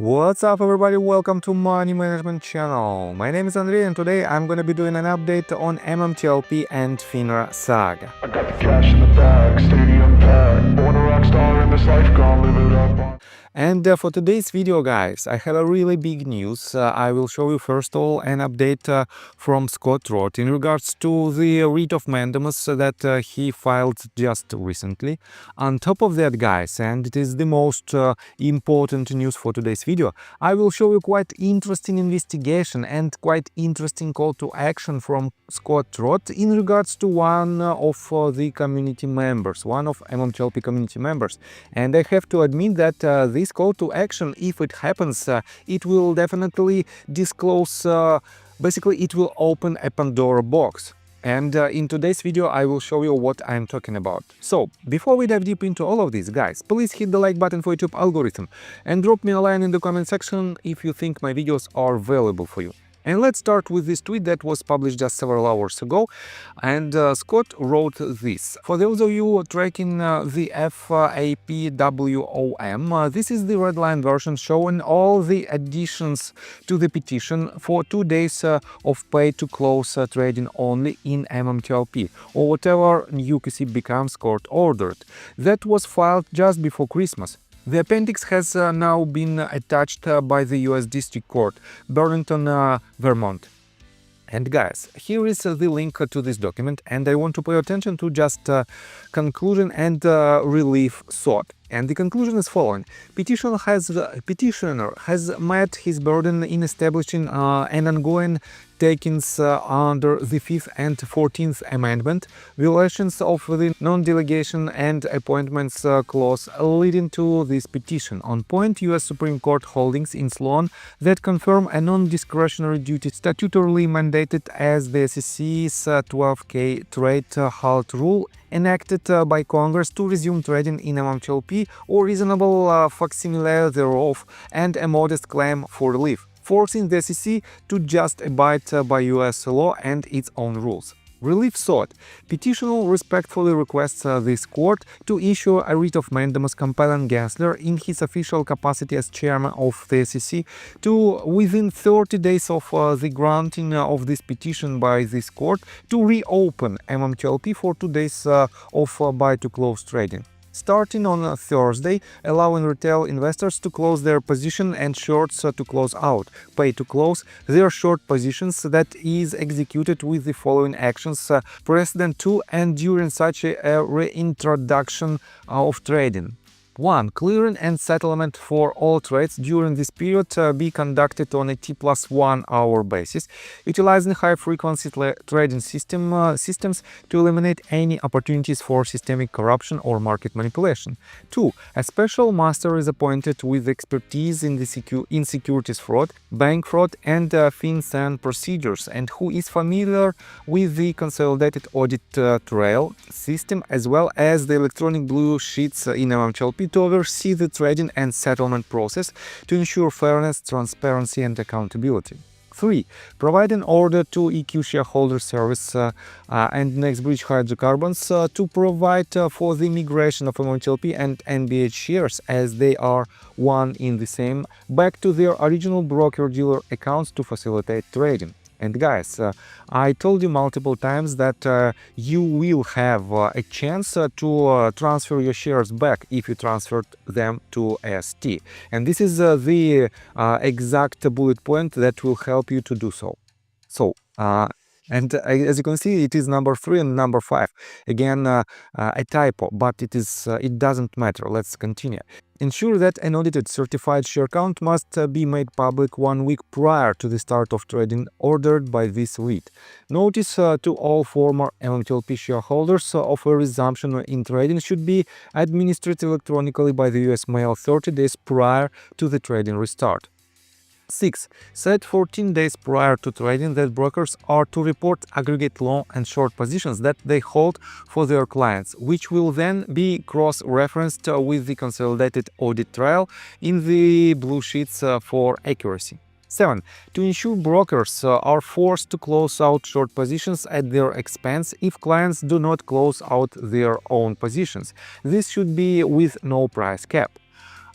What's up everybody, welcome to Money Management channel. My name is Andrei and today I'm gonna be doing an update on MMTLP and FINRA saga. I got the cash in the bag, stadium packed. Born a rock star in this life, gonna live it up. And for today's video, guys, I have a really big news. I will show you first of all an update from Scott Roth in regards to the writ of mandamus that he filed just recently. On top of that, guys, and it is the most important news for today's video, I will show you quite interesting investigation and quite interesting call to action from Scott Roth in regards to one of the community members, one of MMTLP community members. And I have to admit that this call to action, if it happens, it will definitely disclose, basically it will open a Pandora box. And in today's video, I will show you what I'm talking about. So, before we dive deep into all of this, guys, please hit the like button for YouTube algorithm and drop me a line in the comment section if you think my videos are valuable for you. And let's start with this tweet that was published just several hours ago, and Scott wrote this. For those of you tracking the FAPWOM, this is the red line version showing all the additions to the petition for 2 days of pay-to-close trading only in MMTLP, or whatever UKC becomes court-ordered. That was filed just before Christmas. The appendix has now been attached by the US District Court, Burlington, Vermont. And guys, here is the link to this document, and I want to pay attention to just conclusion and relief sought. And the conclusion is following. Petitioner has met his burden in establishing an ongoing takings under the 5th and 14th Amendment, violations of the non-delegation and appointments clause leading to this petition. On point, U.S. Supreme Court holdings in Sloan that confirm a non-discretionary duty statutorily mandated as the SEC's 12K trade halt rule enacted by Congress to resume trading in MMTLP or reasonable facsimile thereof and a modest claim for relief, forcing the SEC to just abide by US law and its own rules. Relief sought. Petitioner respectfully requests this court to issue a writ of mandamus compelling Gensler in his official capacity as chairman of the SEC to, within 30 days of the granting of this petition by this court, to reopen MMTLP for 2 days of buy-to-close trading, starting on Thursday, allowing retail investors to close their position and shorts to close out, pay to close their short positions. That is executed with the following actions precedent to and during such a reintroduction of trading. 1. Clearing and settlement for all trades during this period be conducted on a T+1 hour basis, utilizing high-frequency trading systems to eliminate any opportunities for systemic corruption or market manipulation. 2. A special master is appointed with expertise in securities fraud, bank fraud, and FinCEN procedures, and who is familiar with the consolidated audit trail system as well as the electronic blue sheets in MMTLP to oversee the trading and settlement process to ensure fairness, transparency, and accountability. 3. Provide an order to EQ Shareholder Service and NextBridge Hydrocarbons to provide for the migration of MMTLP and NBH shares, as they are one in the same, back to their original broker-dealer accounts to facilitate trading. And guys, I told you multiple times that you will have a chance to transfer your shares back if you transferred them to ST. And this is the exact bullet point that will help you to do so. And as you can see, it is number 3 and number 5. Again, a typo, but it doesn't matter. Let's continue. Ensure that an audited certified share count must be made public 1 week prior to the start of trading ordered by this writ. Notice to all former MMTLP shareholders of a resumption in trading should be administered electronically by the US mail 30 days prior to the trading restart. 6. Set 14 days prior to trading that brokers are to report aggregate long and short positions that they hold for their clients, which will then be cross-referenced with the consolidated audit trail in the blue sheets for accuracy. 7. To ensure brokers are forced to close out short positions at their expense if clients do not close out their own positions. This should be with no price cap.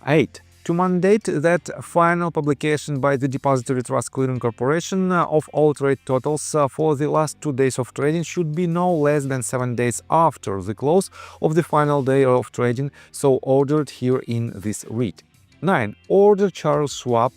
8. to mandate that final publication by the Depository Trust Clearing Corporation of all trade totals for the last 2 days of trading should be no less than 7 days after the close of the final day of trading, so ordered here in this read. 9. Order Charles Schwab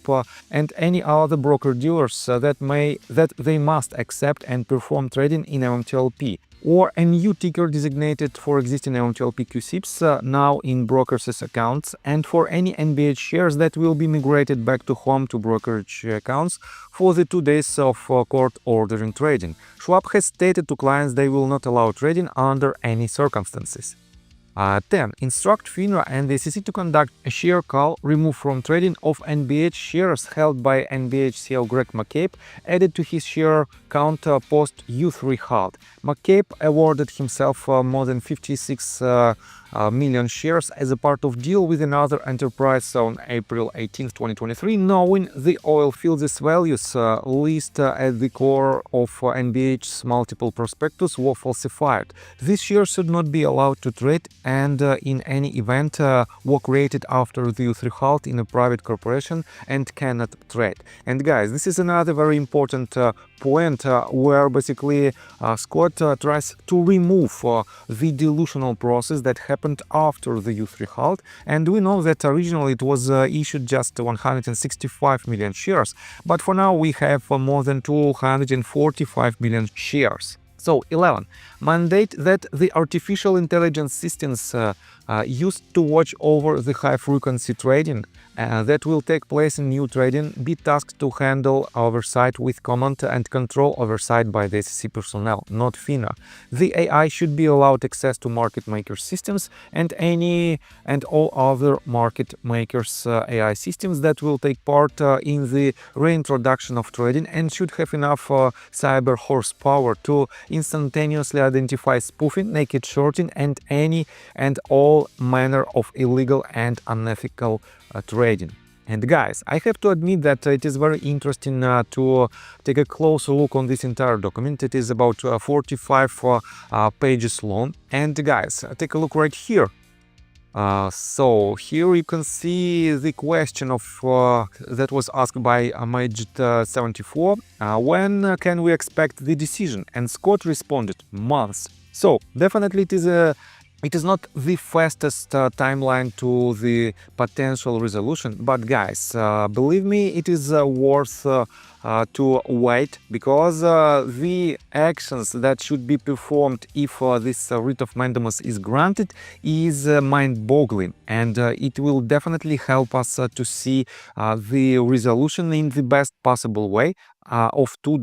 and any other broker-dealers that they must accept and perform trading in MMTLP or a new ticker designated for existing MMTLP QSIPs now in brokers' accounts, and for any NBH shares that will be migrated back to home to brokerage accounts for the 2 days of court ordering trading. Schwab has stated to clients they will not allow trading under any circumstances. 10. Instruct FINRA and the SEC to conduct a share call, remove from trading of NBH shares held by NBH CEO Greg McCabe, added to his share count post U3 halt. McCabe awarded himself more than 56 million shares as a part of deal with another enterprise on April 18, 2023, knowing the oil fields values list at the core of NBH's multiple prospectus were falsified. These shares should not be allowed to trade and in any event were created after the U3 halt in a private corporation and cannot trade. And guys, this is another very important point where basically Scott tries to remove the delusional process that happened after the U3 halt, and we know that originally it was issued just 165 million shares, but for now we have more than 245 million shares. So 11. Mandate that the artificial intelligence systems used to watch over the high-frequency trading that will take place in new trading be tasked to handle oversight with command and control oversight by the SEC personnel, not FINRA. The AI should be allowed access to market maker systems and any and all other market makers AI systems that will take part in the reintroduction of trading and should have enough cyber horsepower to instantaneously identify spoofing, naked shorting, and any and all manner of illegal and unethical trading. And guys, I have to admit that it is very interesting to take a closer look on this entire document. It is about 45 pages long. And guys, take a look right here. So here you can see the question of that was asked by Majid74. When can we expect the decision? And Scott responded, months. So definitely it is not the fastest timeline to the potential resolution, but guys, believe me, it is worth to wait, because the actions that should be performed if this writ of mandamus is granted is mind-boggling, and it will definitely help us to see the resolution in the best possible way of 2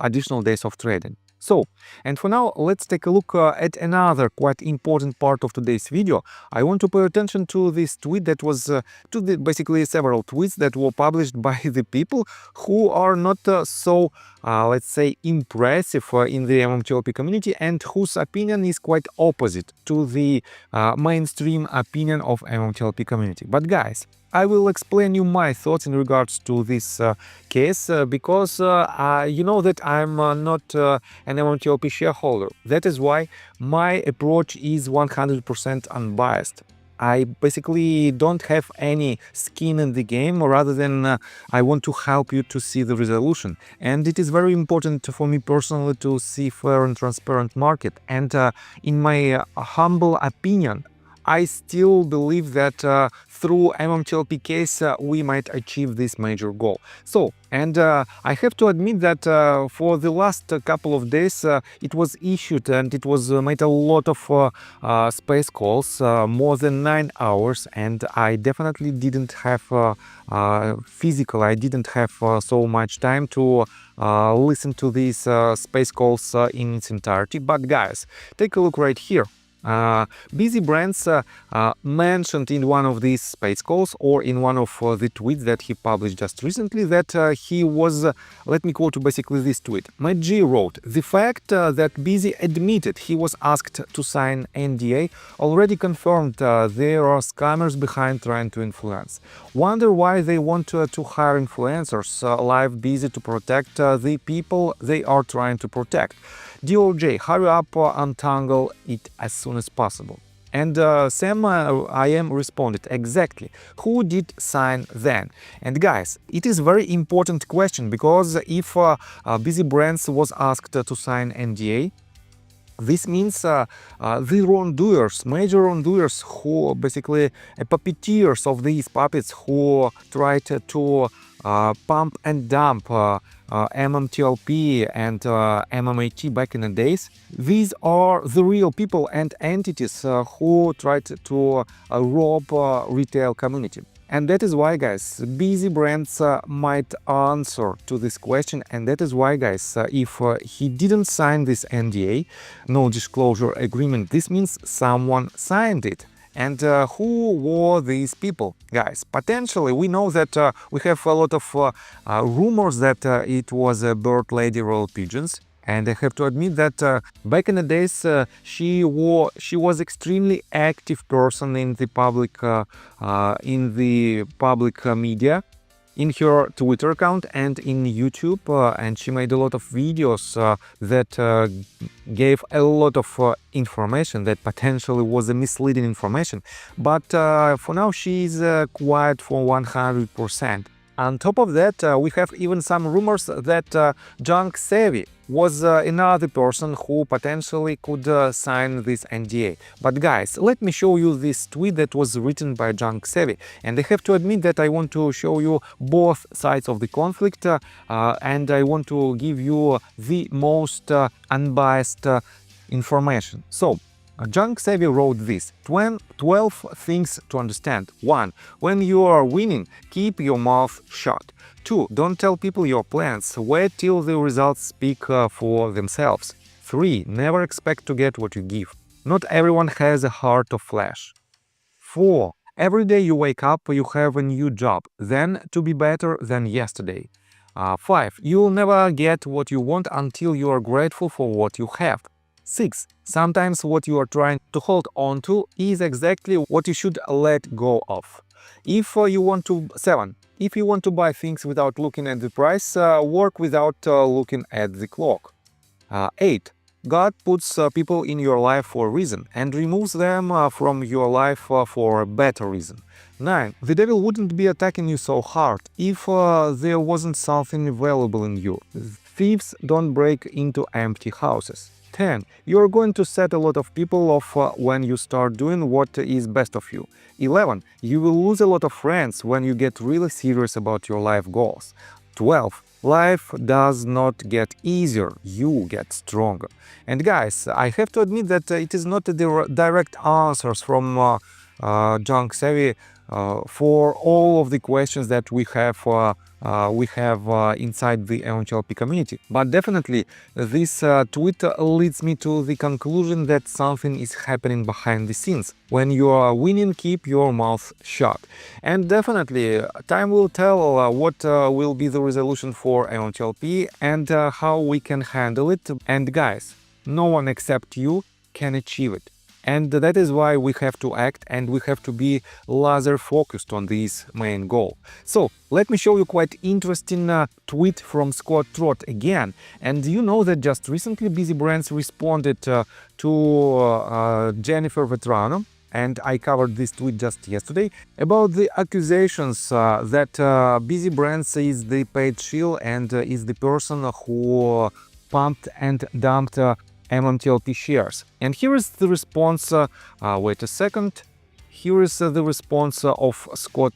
additional days of trading. So, and for now, let's take a look at another quite important part of today's video. I want to pay attention to this tweet that was, basically several tweets that were published by the people who are not so, let's say, impressive in the MMTLP community and whose opinion is quite opposite to the mainstream opinion of MMTLP community. But guys, I will explain you my thoughts in regards to this case because you know that I'm not an MMTLP shareholder. That is why my approach is 100% unbiased. I basically don't have any skin in the game, rather than I want to help you to see the resolution. And it is very important for me personally to see fair and transparent market. And in my humble opinion, I still believe that through MMTLP case we might achieve this major goal. So, and I have to admit that for the last couple of days it was issued and it was made a lot of space calls, more than 9 hours, and I definitely didn't have I didn't have so much time to listen to these space calls in its entirety. But guys, take a look right here. Busy Brands mentioned in one of these space calls or in one of the tweets that he published just recently that he was, let me quote basically this tweet. Matt G wrote, "The fact that Busy admitted he was asked to sign NDA already confirmed there are scammers behind trying to influence. Wonder why they want to hire influencers live Busy to protect the people they are trying to protect. DOJ, hurry up, untangle it as soon as possible." And Sam I am responded, exactly, who did sign then? And guys, it is very important question, because if Busy Brands was asked to sign NDA, this means the wrongdoers, major wrongdoers, who basically puppeteers of these puppets, who tried to pump and dump MMTLP and MMAT back in the days. These are the real people and entities who tried to rob retail community. And that is why, guys, Busy Brands might answer to this question. And that is why, guys, if he didn't sign this NDA, no disclosure agreement, this means someone signed it. And who were these people? Guys, potentially we know that we have a lot of rumors that it was bird lady royal pigeons. And I have to admit that back in the days, she was extremely active person in the public media, in her Twitter account and in YouTube, and she made a lot of videos that gave a lot of information that potentially was a misleading information. But for now, she is quiet for 100%. On top of that, we have even some rumors that Junk Savvy was another person who potentially could sign this NDA. But guys, let me show you this tweet that was written by Junk Savvy. And I have to admit that I want to show you both sides of the conflict, and I want to give you the most unbiased information. So, Junk Savvy wrote this: 12 things to understand. 1. When you are winning, keep your mouth shut. 2. Don't tell people your plans. Wait till the results speak for themselves. 3. Never expect to get what you give. Not everyone has a heart of flesh. 4. Every day you wake up, you have a new job, then to be better than yesterday. 5. You'll never get what you want until you are grateful for what you have. 6. Sometimes what you are trying to hold on to is exactly what you should let go of. 7. If you want to buy things without looking at the price, work without looking at the clock. 8. God puts people in your life for a reason and removes them from your life for a better reason. 9. The devil wouldn't be attacking you so hard if there wasn't something valuable in you. Thieves don't break into empty houses. 10. You're going to set a lot of people off when you start doing what is best of you. 11. You will lose a lot of friends when you get really serious about your life goals. 12. Life does not get easier, you get stronger. And guys, I have to admit that it is not the direct answers from Junk Savvy for all of the questions that we have inside the MMTLP community. But definitely this tweet leads me to the conclusion that something is happening behind the scenes. When you are winning, keep your mouth shut. And definitely time will tell what will be the resolution for MMTLP and how we can handle it. And guys, no one except you can achieve it. And that is why we have to act and we have to be laser focused on this main goal. So let me show you quite interesting tweet from Scott Trott again. And you know that just recently Busy Brands responded to Jennifer Vetrano, and I covered this tweet just yesterday, about the accusations that Busy Brands is the paid shill and is the person who pumped and dumped MMTLP shares. And here is the response, wait a second, here is the response of Scott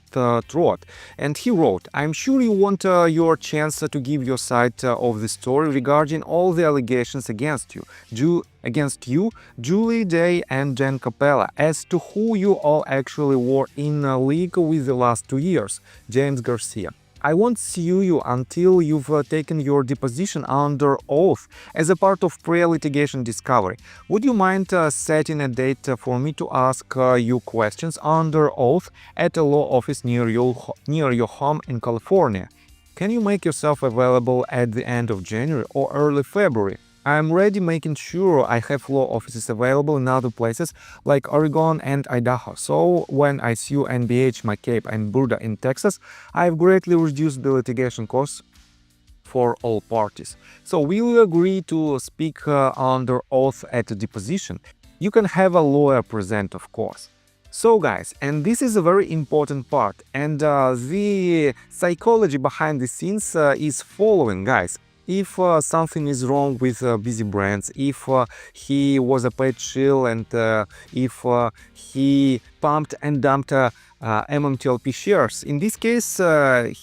Trott. And he wrote, I'm sure you want your chance to give your side of the story regarding all the allegations against you, Julie Day and Jen Capella, as to who you all actually were in a league with the last 2 years. James Garcia. I won't sue you until you've taken your deposition under oath as a part of pre-litigation discovery. Would you mind setting a date for me to ask you questions under oath at a law office near your home in California? Can you make yourself available at the end of January or early February? I'm ready, making sure I have law offices available in other places like Oregon and Idaho. So when I sue NBH, McCabe and Burda in Texas, I've greatly reduced the litigation costs for all parties. So will you agree to speak under oath at the deposition? you can have a lower percent, of course. So guys, and this is a very important part, and the psychology behind the scenes is following, guys. If something is wrong with Busy Brands, if he was a paid shill, and if he pumped and dumped MMTLP shares, in this case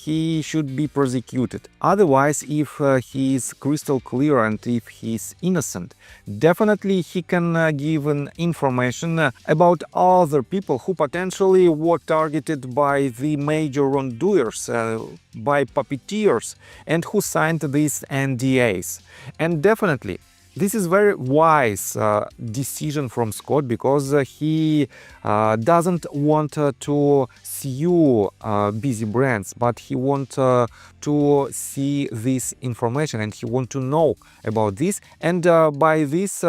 he should be prosecuted. Otherwise, if he is crystal clear and if he is innocent, definitely he can give an information about other people who potentially were targeted by the major wrongdoers, by puppeteers, and who signed these NDAs. And definitely this is very wise decision from Scott, because he doesn't want to sue Busy Brands, but he wants to see this information and he wants to know about this. And by this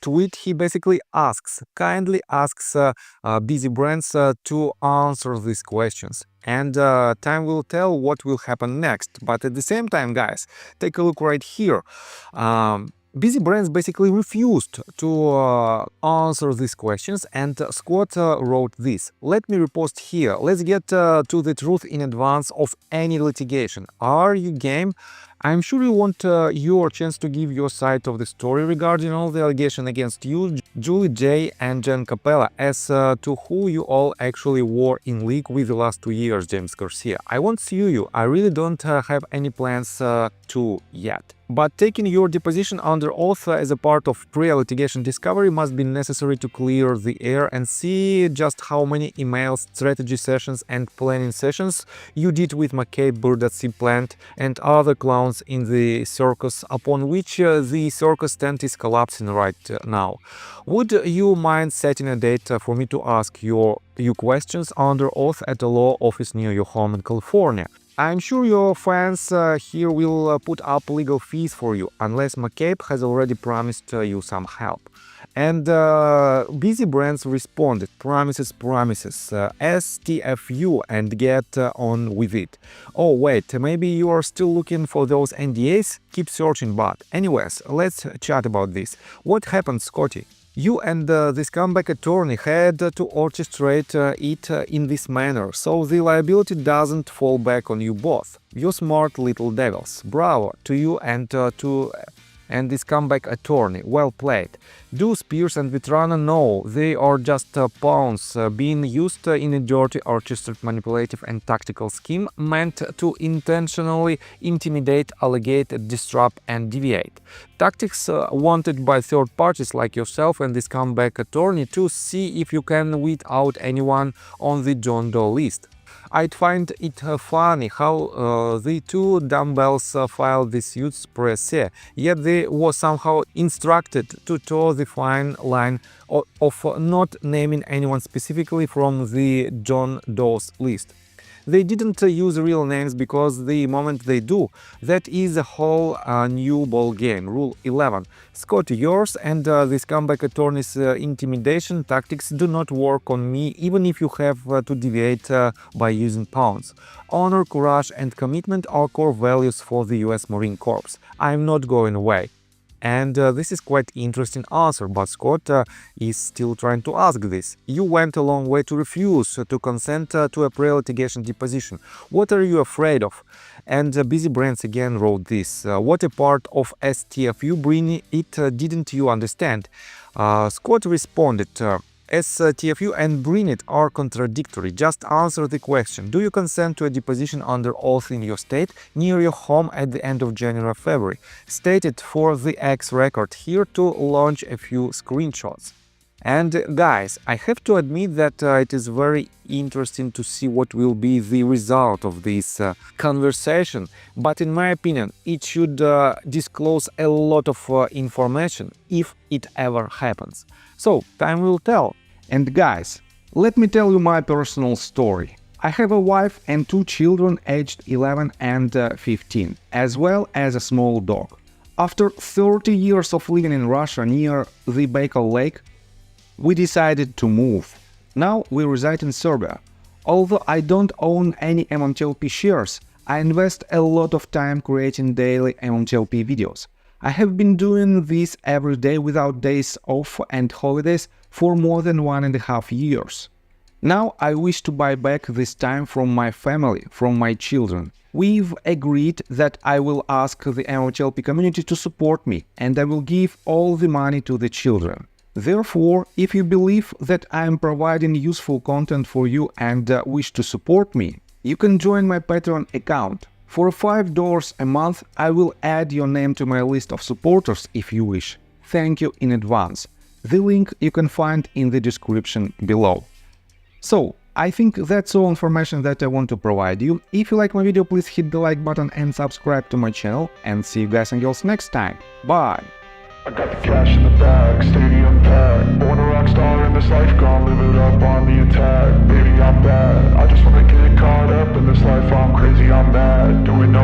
tweet, he basically kindly asks Busy Brands to answer these questions. And time will tell what will happen next. But at the same time, guys, take a look right here. Busy Brands basically refused to answer these questions, and Scott wrote this. Let me repost here. Let's get to the truth in advance of any litigation. Are you game? I'm sure you want your chance to give your side of the story regarding all the allegations against you, Julie J and Jen Capella, as to who you all actually were in league with the last 2 years, James Garcia. I won't sue you. I really don't have any plans to yet. But taking your deposition under oath as a part of pre-litigation discovery must be necessary to clear the air and see just how many emails, strategy sessions and planning sessions you did with McKay, Bird at Sea Plant and other clowns in the circus, upon which the circus tent is collapsing right now. Would you mind setting a date for me to ask you questions under oath at a law office near your home in California? I'm sure your fans here will put up legal fees for you, unless McCabe has already promised you some help. And Busy Brands responded, promises, STFU, and get on with it. Oh wait, maybe you are still looking for those NDAs? Keep searching, but anyways, let's chat about this. What happened, Scotty? You and this comeback attorney had to orchestrate it in this manner, so the liability doesn't fall back on you both. You smart little devils. Bravo to you and this comeback attorney. Well played. Do Spears and Vitrana know they are just pawns being used in a dirty, orchestrated, manipulative and tactical scheme meant to intentionally intimidate, allegate, disrupt and deviate. Tactics wanted by third parties like yourself and this comeback attorney to see if you can weed out anyone on the John Doe list. I'd find it funny how the two dumbbells filed the suits per se, yet they were somehow instructed to toe the fine line of not naming anyone specifically from the John Doe's list. They didn't use real names because the moment they do, that is a whole new ball game. Rule 11. Scott, yours and this comeback attorney's intimidation tactics do not work on me, even if you have to deviate by using pounds. Honor, courage and commitment are core values for the US Marine Corps. I'm not going away. And this is quite interesting answer, but Scott is still trying to ask this. You went a long way to refuse to consent to a pre-litigation deposition. What are you afraid of? And Busy Brands again wrote this. What a part of STFU bring it didn't you understand? Scott responded, STFU and Bring It are contradictory. Just answer the question. Do you consent to a deposition under oath in your state near your home at the end of January or February? Stated for the X record here to launch a few screenshots. And guys, I have to admit that it is very interesting to see what will be the result of this conversation. But in my opinion, it should disclose a lot of information if it ever happens. So, time will tell. And guys, let me tell you my personal story. I have a wife and 2 children aged 11 and 15, as well as a small dog. After 30 years of living in Russia near the Baikal Lake, we decided to move. Now we reside in Serbia. Although I don't own any MMTLP shares, I invest a lot of time creating daily MMTLP videos. I have been doing this every day without days off and holidays for more than 1.5 years. Now I wish to buy back this time from my family, from my children. We've agreed that I will ask the MMTLP community to support me, and I will give all the money to the children. Therefore, if you believe that I am providing useful content for you and wish to support me, you can join my Patreon account. For $5 a month, I will add your name to my list of supporters if you wish. Thank you in advance. The link you can find in the description below. So, I think that's all information that I want to provide you. If you like my video, please hit the like button and subscribe to my channel. And see you guys and girls next time. Bye! I got the cash in the bag, stadium packed. Born a rock star in this life, gonna live it up on the attack. Baby, I'm bad, I just wanna get caught up in this life, I'm crazy, I'm mad. Doing no